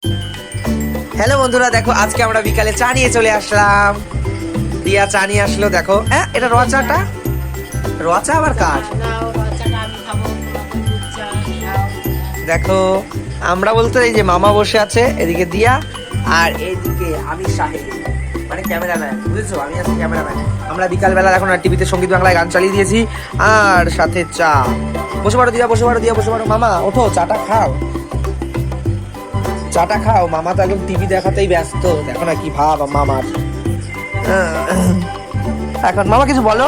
Hello বন্ধুরা, দেখো আজকে আমরা বিকালে চা নিয়ে চলে আসলাম। দিয়া চা নিয়ে আসলো। দেখো এটা রোয়া চাটা, রোয়া চা আবার কার? দেখো আমরা বলতে এই যে মামা বসে আছে, এদিকে দিয়া আর এইদিকে আমি সাহেব, মানে ক্যামেরাম্যান, বুঝেছো? আমি আছি ক্যামেরাম্যান। আমরা বিকালবেলা এখন আর টিভিতে সঙ্গীত বাংলায় গান চালিয়ে দিয়েছি আর সাথে চা। বসে পড়ো দিয়া, বসে পড়ো দিয়া, বসে পড়ো। মামা ওঠো, চাটা খাও, চাটা খাও। মামা তো একদম টিভি দেখাতেই ব্যস্ত। দেখো না কি ভাব মামার। এখন মামা কিছু বলো,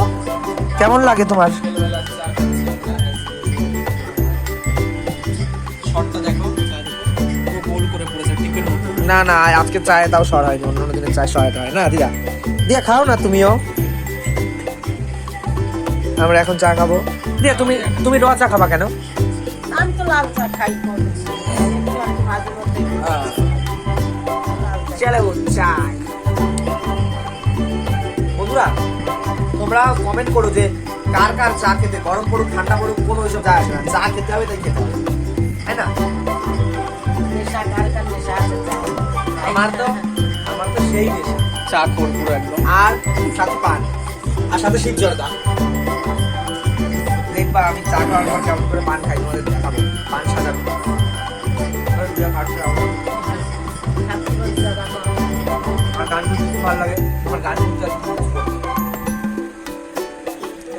কেমন লাগে তোমার? না না, আজকে চায়ে তাও সর হয়নি, অন্য দিনে চায় সহায়তা হয় না। দিদা দিয়া খাও না তুমিও, আমরা এখন চা খাবো। দিয়া তুমি তুমি রোয়া চা খাবা কেন? আমি তো লাল চা খাই। বন্ধুরা তোমরা কমেন্ট করো যে কার কার চা খেতে, গরম পড়ুক ঠান্ডা পড়ুক কোনো ওইসব যায় আসে না, চা খেতে হবে তাই খেতে হবে, তাই না? আমার তো সেই নেশা, চা খোর পুরো একদম, আর সাথে পান আর সাথে শীত জর্দা। দেখবা আমি চা খাওয়ার পর কেমন করে পান খাই, তোমাদের দেখাবো। পান সাজাবো, আর গান শুনতে খুব ভালো লাগে। তোমার গান শুনতে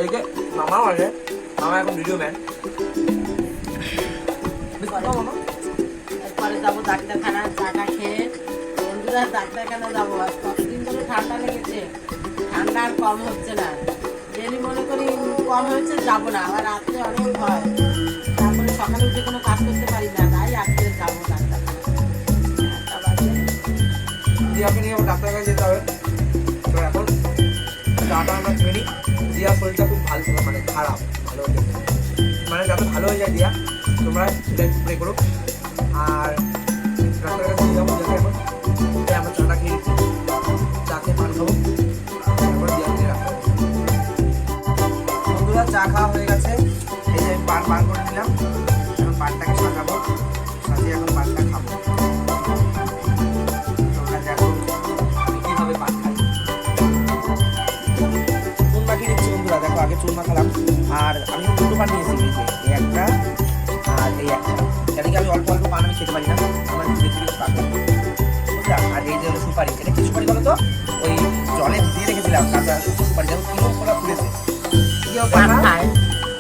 এইকে মামাও আছে, মামা এখন ভিডিও ম্যান। এরপরে যাবো ডাক্তারখানা, চাটা খেয়ে বন্ধুরা ডাক্তারখানা যাবো। আর কতদিন ধরে ঠান্ডা লেগেছে, ঠান্ডা আর কম হচ্ছে না। ডেলি মনে করি কম হয়েছে, যাবো না, আবার রাত্রে অনেক হয়, তারপরে সকালে উঠে কোনো কাজ করতে পারি না, তাই আজকে যাবো ডাক্তারখানা। দিয়াকে নিয়ে ডাক্তার কাছে যেতে হবে। তো এখন চাটা আমরা খেয়ে নিই। দিয়া শরীরটা খুব ভালো, মানে খারাপ, ভালো হয়ে যাবে, মানে যাতে ভালো হয়ে যায় দিয়া, তোমরা সেটা প্রে করো। আর ডাক্তার কাছে নিয়ে যাবো যাতে এখন আমরা চাটা খেয়ে নিচ্ছি, চা খেয়ে পান খাবো, তারপর দিয়াকে রাখবো। বন্ধুরা চা খাওয়া হয়ে গেছে, এই যে পান করে নিলাম, এখন পানটাকে সাজাবো, সাজিয়ে এখন পানটা খাবো। তোমরা দেখো আমি কিভাবে পান খাই। চুন মাখিয়ে নিচ্ছি বন্ধুরা, দেখো আগে চুন মাখালাম। আর আমি দুটো পান নিয়েছি, এই একটা আর এই একটা, কেন কি আমি অল্প অল্প পান আমি খেতে পারি না, আমার বেশি বেশি পান খাবো, বুঝলা? আর এই যে হলো সুপারি, এটা কি সুপারি বলো তো? ওই জলে দিয়ে রেখেছিলাম কাঁচা সুপারি, যেমন কিলো খোলা ফুলেছে। পান খায়,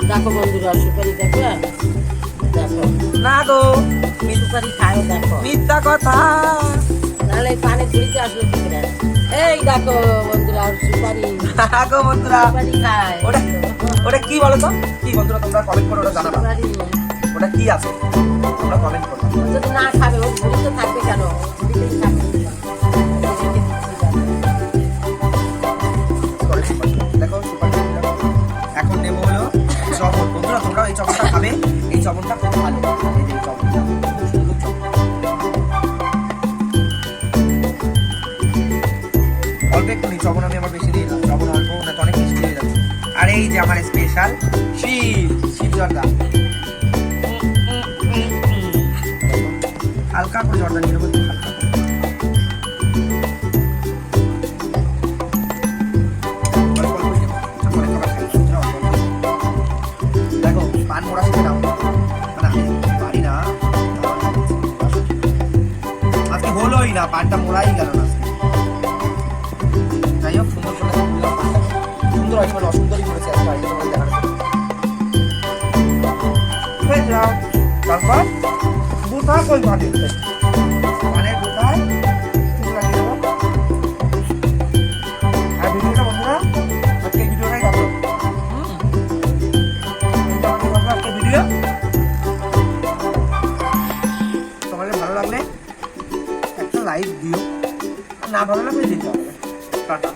দেখো বন্ধুরা সুপারি, দেখো দেখো না গো, সুপারি খায়, দেখো মিথ্যা কথা। তাহলে এই পানের ঝুড়িতে আসলো কি করে? এই দেখো বন্ধুরা সুপারি, গো বন্ধুরা, সুপারি খায়। ওটা ওটা কি বলো তো? কি বন্ধুরা তোমরা কমেন্ট করো, ওটা জানাবা সুপারি ওটা কি আছে, তোমরা কমেন্ট করো। ও যদি না খাবে, ওর ঝুড়িতে থাকবে কেন? ঝুড়িতেই থাকবে। দেখো সুপারি, এখন নেবো হলো চবন। বন্ধুরা তোমরা এই চবনটা খাবে, এই চবনটা খুব ভালো, এই যে চবনটা খুব সুন্দর চবন। অল্প একটু নিই চবন, আমি আমার বেশি দিই না, চবন অল্প না তো অনেক মিষ্টি হয়ে যাচ্ছে। আর এই যে আমার স্পেশাল শিব জর্দা, হালকা করে জর্দা নিয়ে নেবো, হালকা করে। দেখো পান মোড়া শিখে নাও, মানে আমি পারি না, আজকে হলোই না, পানটা মোড়াই গেল না আজকে। যাই হোক সুন্দর করে সুন্দর হয়েছে, মানে অসুন্দরই করেছে আজকে, হয়তো তোমাদের দেখানো। তারপর বুথা কই ভাবে মানে বুথায় লাগিয়ে দেবো। আর ভিডিওটা বন্ধুরা আজকে ভিডিওটাই দেখো, আজকে ভিডিও তোমাদের ভালো লাগলে একটা লাইক দিও, না ভালো লাগলে দিতে হবে। টাটা।